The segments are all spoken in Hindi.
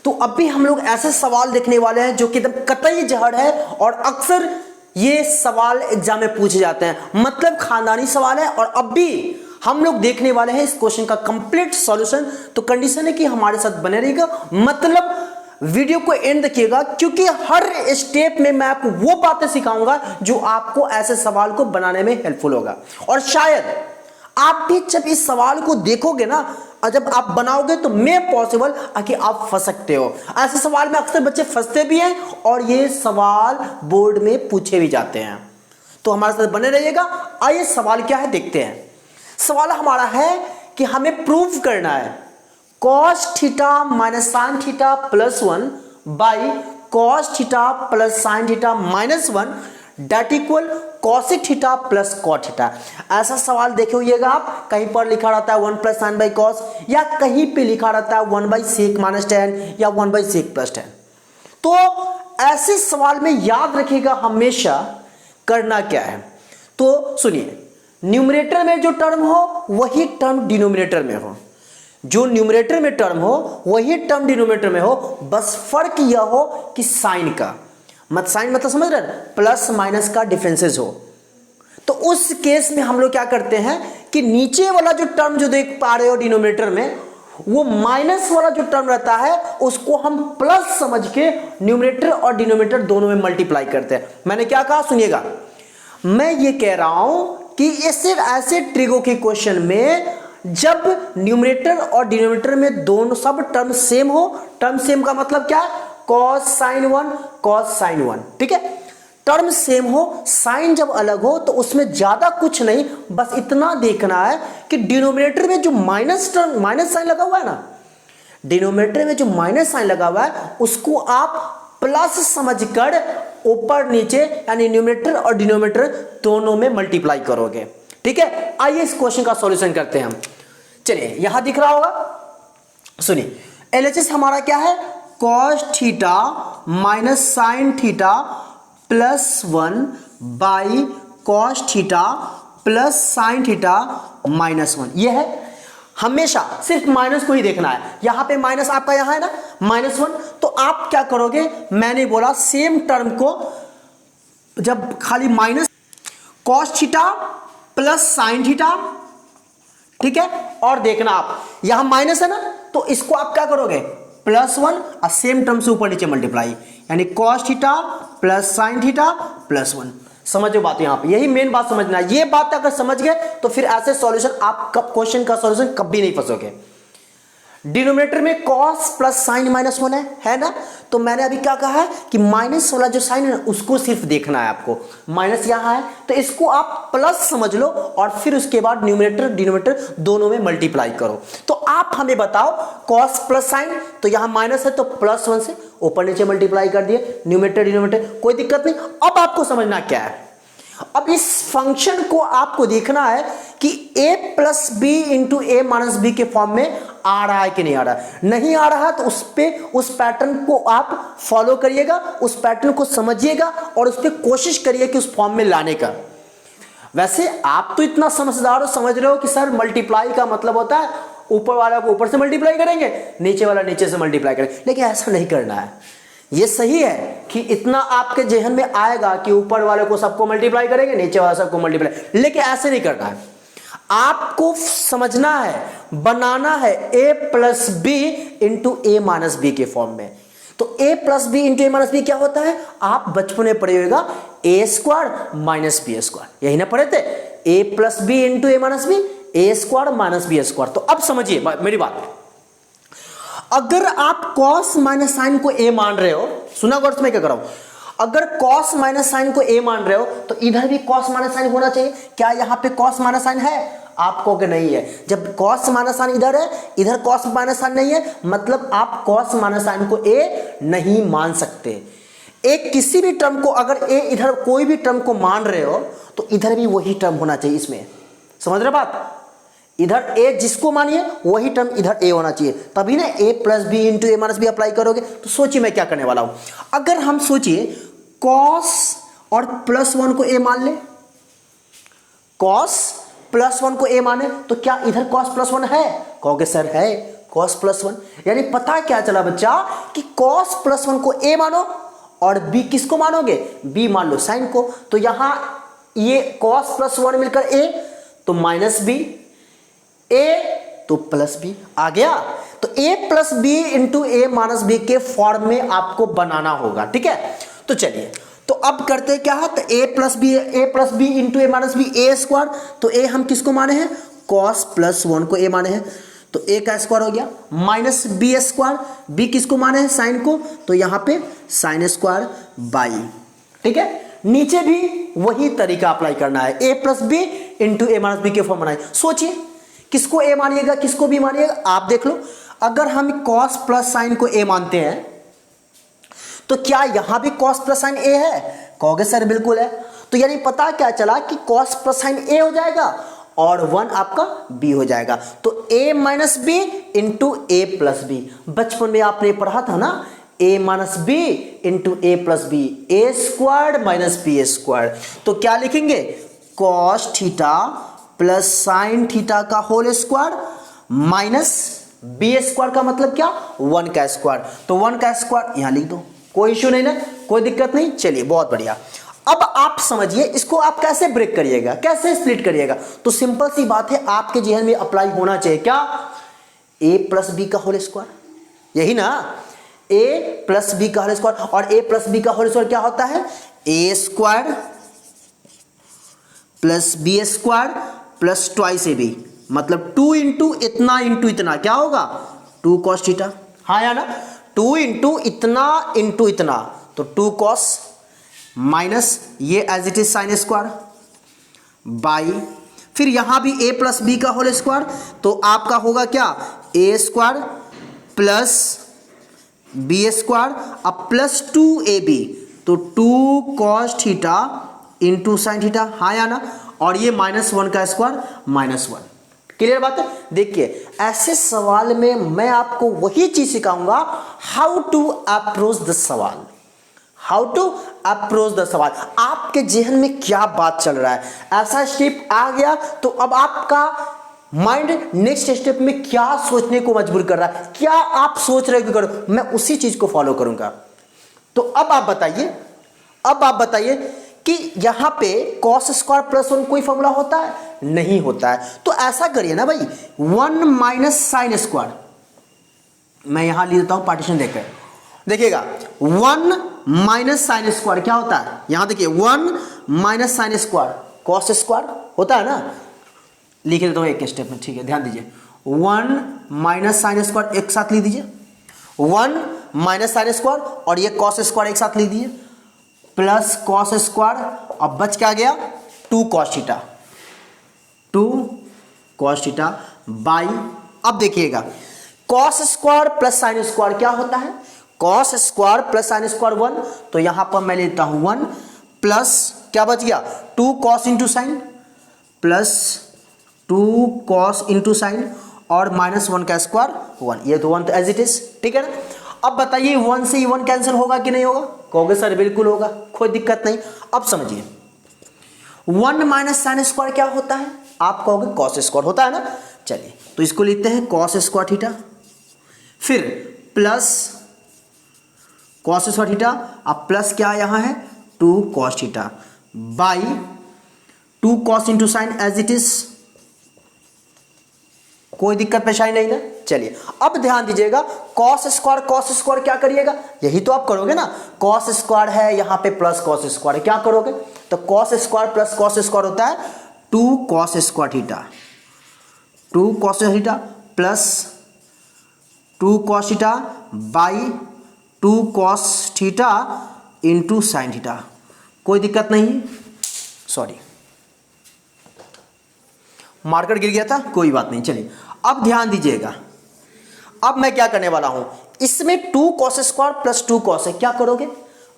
तो अभी हम लोग ऐसे सवाल देखने वाले हैं जो कि एकदम कतई जहर है और अक्सर ये सवाल एग्जाम में पूछे जाते हैं, मतलब खानदानी सवाल है। और अभी हम लोग देखने वाले हैं इस क्वेश्चन का कंप्लीट सॉल्यूशन। तो कंडीशन है कि हमारे साथ बने रहिएगा, मतलब वीडियो को एंड देखिएगा, क्योंकि हर स्टेप में मैं आपको वो बातें सिखाऊंगा जो आपको ऐसे सवाल को बनाने में हेल्पफुल होगा। और शायद आप भी जब इस सवाल को देखोगे ना और जब आप बनाओगे तो मे पॉसिबल कि आप फंस सकते हो। ऐसे सवाल में अक्सर बच्चे फंसते भी हैं और ये सवाल बोर्ड में पूछे भी जाते हैं। तो हमारे साथ बने रहिएगा। आइए सवाल क्या है देखते हैं। सवाल हमारा है कि हमें प्रूव करना है cos theta minus sine theta plus 1 by cos theta plus sine theta minus 1 that equal cosec theta plus cot theta. ऐसा सवाल देखे होइएगा आप, कहीं पर लिखा रहता है 1 प्लस साइन बाई कॉस, या कहीं पे लिखा रहता है 1 बाई सेक माइनस टेन या 1 बाई सेक प्लस 10। तो ऐसे सवाल में याद रखिएगा हमेशा करना क्या है। तो सुनिए, न्यूमरेटर में जो टर्म हो वही टर्म डिनोमिनेटर में हो, जो न्यूमरेटर में टर्म हो वही टर्म डिनोमिनेटर में हो, बस फर्क यह हो कि साइन का साइन मतलब समझ रहे हैं, प्लस माइनस का डिफरेंसेस हो। तो उस केस में हम लोग क्या करते हैं कि नीचे वाला जो टर्म जो देख पा रहे हो डिनोमिनेटर में, वो माइनस वाला जो टर्म रहता है उसको हम प्लस समझ के न्यूमरेटर और डिनोमिनेटर दोनों में मल्टीप्लाई करते हैं। मैंने क्या कहा सुनिएगा, मैं ये कह रहा हूं कि ऐसे ट्रिगो के क्वेश्चन में जब न्यूमरेटर और डिनोमिनेटर में दोनों सब टर्म सेम हो, टर्म सेम का मतलब क्या है, cos sin 1 cos sin 1, ठीक है। टर्म सेम हो, साइन जब अलग हो तो उसमें ज्यादा कुछ नहीं, बस इतना देखना है कि डिनोमिनेटर में जो माइनस साइन लगा हुआ है ना, डिनोमिनेटर में जो माइनस साइन लगा हुआ है उसको आप प्लस समझकर ऊपर नीचे यानी न्यूमरेटर और डिनोमिनेटर दोनों में मल्टीप्लाई करोगे, ठीक है। आइए इस क्वेश्चन का सॉल्यूशन करते हैं हम। चलिए यहां दिख रहा होगा, सुनिए एलएचएस हमारा क्या है, cos theta minus sine theta plus 1 by cos theta plus sine theta minus 1। यह है, हमेशा सिर्फ माइनस को ही देखना है। यहां पे माइनस आपका यहां है ना माइनस 1, तो आप क्या करोगे, मैंने बोला सेम टर्म को जब खाली minus cos theta plus sine theta, ठीक है। और देखना आप यहां माइनस है ना, तो इसको आप क्या करोगे प्लस 1 और सेम टर्म से ऊपर नीचे मल्टीप्लाई, यानी cos theta plus sine theta plus 1। समझो बात यहां पे, यही मेन बात समझना है। ये बात अगर समझ गए तो फिर ऐसे सॉल्यूशन आप क्वेश्चन का सॉल्यूशन कभी नहीं फंसोगे। डिनोमिनेटर में cos प्लस साइन माइनस 1 है ना, तो मैंने अभी क्या कहा है कि माइनस वाला जो साइन है उसको सिर्फ देखना है आपको, माइनस यहां है तो इसको आप प्लस समझ लो और फिर उसके बाद न्यूमरेटर डिनोमिनेटर दोनों में मल्टीप्लाई करो। तो आप हमें बताओ cos प्लस साइन, तो यहां माइनस है तो प्लस 1 से ऊपर नीचे मल्टीप्लाई कर दिए, न्यूमरेटर डिनोमिनेटर, कोई दिक्कत नहीं। अब आपको समझना क्या है, अब इस फंक्शन को आपको देखना है कि a plus B into A minus B के फॉर्म में आ रहा है कि नहीं आ रहा है। नहीं आ रहा है तो उस पैटर्न को आप फॉलो करिएगा, उस पैटर्न को समझिएगा और उस पर कोशिश करिए कि उस फॉर्म में लाने का। वैसे आप तो इतना समझदार हो, समझ रहे हो कि सर मल्टीप्लाई का मतलब होता है ऊपर वाला को ऊपर से मल्टीप्लाई करेंगे, नीचे वाला नीचे से मल्टीप्लाई करेंगे, लेकिन ऐसा नहीं करना है। ये सही है कि इतना आपके जहन में आएगा कि ऊपर वाले को सबको मल्टीप्लाई करेंगे, नीचे वाला सबको मल्टीप्लाई, लेकिन ऐसे नहीं करना है। आपको समझना है, बनाना है a plus B into A minus B के फॉर्म में। तो a plus B into A minus B क्या होता है, आप बचपन में पढ़े होगा A square minus B square, यही ना पढ़े थे, a plus B into A minus B, A square minus B square. तो अब समझिए मेरी बात, अगर आप cos माइनस साइन को a मान रहे हो, सुना गौर से मैं क्या कर रहा हूं, अगर cos माइनस साइन को a मान रहे हो तो इधर भी cos माइनस साइन होना चाहिए। क्या यहाँ पे cos माइनस साइन है, आप कहोगे नहीं है। जब cos माइनस साइन इधर है, इधर cos माइनस साइन नहीं है, मतलब आप cos माइनस साइन को a नहीं मान सकते। एक किसी भी टर्म को अगर a इधर कोई भी टर्म को मान रहे हो तो इधर भी वही टर्म होना चाहिए इसमें, समझ रहे बात, इधर a जिसको मानिए वही टर्म इधर a होना चाहिए, तभी ना a plus B into A minus B apply करोगे। तो सोचिए मैं क्या करने वाला हूं, अगर हम सोचिए cos और प्लस 1 को a मान ले, cos प्लस 1 को a माने तो क्या इधर cos प्लस 1 है, कहोगे सर है, cos प्लस 1, यानी पता क्या चला बच्चा कि cos प्लस 1 को a मानो और b किसको मानोगे, b मान लो sin को। तो यहां ये cos प्लस 1 मिलकर a तो माइनस b, a तो प्लस b आ गया। तो a plus B into A minus B के फॉर्म में आपको बनाना होगा, ठीक है। तो चलिए तो अब करते क्या है, तो a plus B into A minus B A square. तो a हम किसको माने हैं, cos प्लस 1 को a माने हैं, तो a का स्क्वायर हो गया माइनस बी स्क्वायर, b किसको माने हैं sin को, तो यहां पे sin स्क्वायर बाई, ठीक है। नीचे भी वही तरीका अप्लाई करना है, a plus B into A minus B के फॉर्म बनाए। सोचिए किसको a मानिएगा किसको b मानिएगा, आप देख लो। अगर हम cos प्लस साइन को a मानते हैं तो क्या यहां भी cos प्लस साइन a है, कहोगे सर बिल्कुल है। तो यानी पता क्या चला कि cos प्लस साइन a हो जाएगा और 1 आपका b हो जाएगा। तो a minus b into a plus b, बचपन में आपने पढ़ा था ना, a minus b into a plus b, A square minus B square. तो क्या लिखेंगे, cos theta plus sine theta का whole square minus B square का मतलब क्या, 1 का स्क्वायर। तो 1 का स्क्वायर यहां लिख दो, कोई इश्यू नहीं ना, कोई दिक्कत नहीं। चलिए बहुत बढ़िया। अब आप समझिए इसको आप कैसे ब्रेक करिएगा, कैसे स्प्लिट करिएगा। तो सिंपल सी बात है, आपके जेहन में अप्लाई होना चाहिए क्या, a प्लस बी का होल स्क्वायर, यही ना, a प्लस बी का होल स्क्वायर। और a प्लस बी का होल स्क्वायर क्या होता है, a square plus B square plus twice ab, मतलब 2 इंटू इतना क्या होगा, 2 cos थीटा, हाँ या ना, 2 इंटू इतना, तो 2 cos माइनस ये as it is sine square by, फिर यहां भी a प्लस बी का होल स्क्वायर, तो आपका होगा क्या, a square plus B square अब प्लस 2ab, तो 2 cos theta into sine theta, हाँ या ना, और ये -1 का स्क्वायर -1। क्लियर बात है। देखिए ऐसे सवाल में मैं आपको वही चीज सिखाऊंगा, हाउ टू अप्रोच द सवाल, हाउ टू अप्रोच द सवाल। आपके जेहन में क्या बात चल रहा है, ऐसा स्टेप आ गया तो अब आपका माइंड नेक्स्ट स्टेप में क्या सोचने को मजबूर कर रहा है, क्या आप सोच रहे हो कि करो, मैं उसी चीज को फॉलो करूंगा। तो अब आप बताइए कि यहां पे cos स्क्वायर प्लस 1 कोई फॉर्मूला होता है, नहीं होता है। तो ऐसा करिए ना भाई, 1 माइनस साइन स्क्वायर, मैं यहां लिख देता हूं पार्टीशन देकर, देखिएगा 1 माइनस साइन स्क्वायर क्या होता है, यहां देखिए 1 minus sine square cos square होता है ना, लिख देता हूं एक स्टेप में, ठीक है, ध्यान दीजिए। 1 माइनस साइन स्क्वायर एक साथ लिख दीजिए, 1 माइनस साइन स्क्वायर और ये cos स्क्वायर एक साथ लिख दीजिए, प्लस cos स्क्वायर, अब बच क्या गया 2 cos theta, 2 cos theta by, अब देखिएगा cos square plus sine square क्या होता है, cos square plus sine square 1, तो यहां पर मैं लेता हूं 1 प्लस क्या बच गया 2 cos into sign plus 2 cos into sign और -1 का स्क्वायर 1, ये तो 1 तो एज इट इज, ठीक है ना। अब बताइए 1 से 1 कैंसिल होगा कि नहीं होगा, कहोगे सर बिल्कुल होगा, कोई दिक्कत नहीं। अब समझिए 1 माइनस साइन स्क्वायर क्या होता है, आप कहोगे cos स्क्वायर होता है ना। चलिए तो इसको लिखते हैं cos स्क्वायर थीटा, फिर प्लस cos स्क्वायर थीटा, अब प्लस क्या यहां है 2 cos theta by 2 cos into sine as it is, कोई दिक्कत परेशानी नहीं ना। चलिए अब ध्यान दीजिएगा, cos स्क्वायर क्या करिएगा, यही तो आप करोगे ना, cos स्क्वायर है यहां पे प्लस cos स्क्वायर, क्या करोगे, तो cos square plus cos square होता है 2 cos square theta, 2 cos theta plus 2 cos theta by 2 cos theta into sine theta, कोई दिक्कत नहीं, सॉरी मार्कर गिर गया था, कोई बात नहीं। चलिए अब ध्यान दीजिएगा, अब मैं क्या करने वाला हूं, इसमें 2 cos स्क्वायर प्लस 2 cos है, क्या करोगे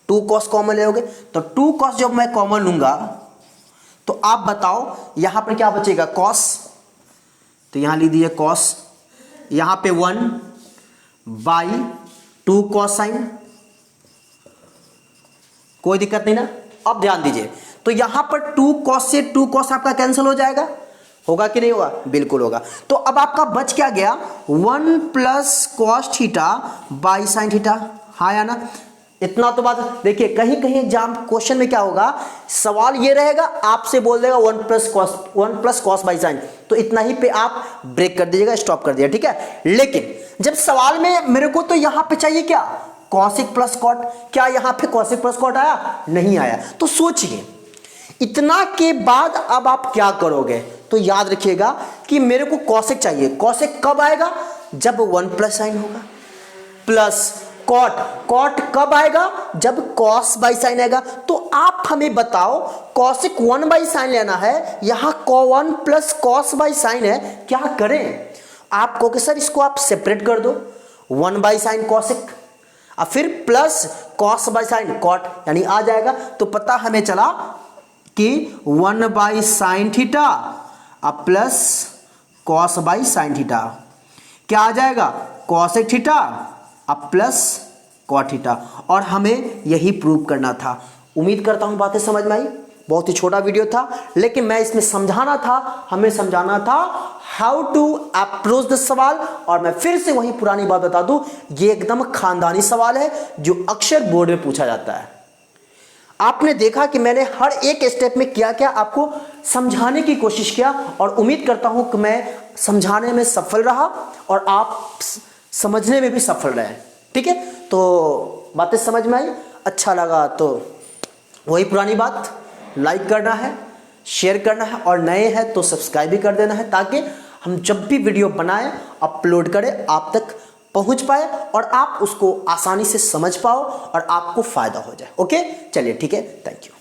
2 cos कॉमन लोगे, तो 2 cos जब मैं कॉमन लूंगा तो आप बताओ यहां पर क्या बचेगा cos, तो यहां लिख दीजिए cos, यहां पे 1 बाई 2 cos साइन, कोई दिक्कत नहीं ना। अब ध्यान दीजिए, तो यहां पर 2 cos से 2 cos आपका कैंसिल हो जाएगा, होगा कि नहीं होगा? बिल्कुल होगा। तो अब आपका बच क्या गया? 1 plus cos theta by sine theta. हाँ या ना? इतना तो बात। देखिए कहीं कहीं एग्जाम क्वेश्चन में क्या होगा, सवाल ये रहेगा, आपसे बोल देगा 1 प्लस कॉस बाई साइन, तो इतना ही पे आप ब्रेक कर दीजिएगा, स्टॉप कर दिया, ठीक है। लेकिन जब सवाल में मेरे को तो यहां पे चाहिए क्या? Cosec plus cot. क्या यहां पे कॉसिक प्लस कॉट आया? नहीं आया। तो सोचिए इतना के बाद अब आप क्या करोगे? तो याद रखिएगा कि मेरे को कॉसेक चाहिए। कॉसेक कब आएगा? जब 1 प्लस साइन होगा। प्लस कॉट, कॉट कब आएगा? जब कॉस बाई साइन आएगा। तो आप हमें बताओ, कॉसेक 1 बाई साइन लेना है, यहां 1 प्लस कॉस बाई साइन है, क्या करें? आप कहोगे सर इसको आप सेपरेट कर दो, 1 बाई साइन कॉसेक और फिर plus cos by sine cot, यानी आ जाएगा। तो पता हमें चला कि 1 बाई साइन थीटा अब plus cos by sine theta क्या आ जाएगा? कॉसेक थीटा अब प्लस कॉट थीटा। और हमें यही प्रूव करना था। उम्मीद करता हूं बातें समझ में आई। बहुत ही छोटा वीडियो था, लेकिन मैं इसमें समझाना था, हमें समझाना था हाउ टू अप्रोच द सवाल। और मैं फिर से वही पुरानी बात बता दूं, ये एकदम खानदानी सवाल है जो अक्सर बोर्ड में पूछा जाता है। आपने देखा कि मैंने हर एक स्टेप में क्या क्या आपको समझाने की कोशिश किया, और उम्मीद करता हूं कि मैं समझाने में सफल रहा और आप समझने में भी सफल रहे। ठीक है, तो बातें समझ में आई, अच्छा लगा तो वही पुरानी बात, लाइक करना है, शेयर करना है, और नए हैं तो सब्सक्राइब भी कर देना है, ताकि हम जब भी वीडियो बनाएं, अपलोड करें, आप तक पहुंच पाए और आप उसको आसानी से समझ पाओ और आपको फायदा हो जाए। ओके, चलिए ठीक है, थैंक यू।